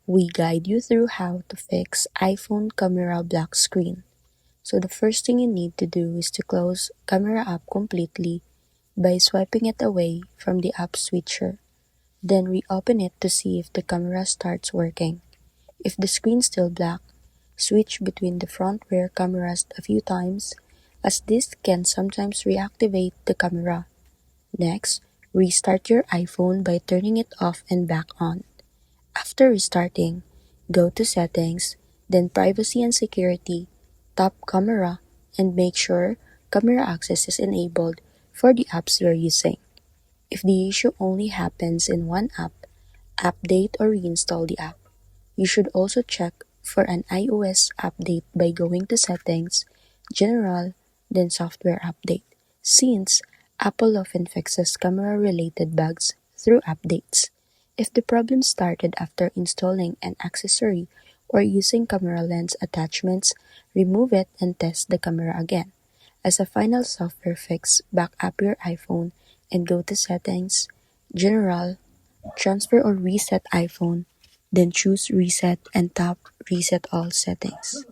we guide you through how to fix iPhone camera black screen. So the first thing you need to do is to close camera app completely by swiping it away from the app switcher. Then reopen it to see if the camera starts working. If the screen's still black, switch between the front rear cameras a few times, as this can sometimes reactivate the camera. Next, restart your iPhone by turning it off and back on. After restarting, go to Settings, then Privacy and Security, tap Camera, and make sure camera access is enabled for the apps you're using. If the issue only happens in one app, update or reinstall the app. You should also check for an iOS update by going to Settings, General, then Software Update, since Apple often fixes camera-related bugs through updates. If the problem started after installing an accessory or using camera lens attachments, remove it and test the camera again. As a final software fix, back up your iPhone and go to Settings, General, Transfer or Reset iPhone, then choose Reset and tap Reset All Settings.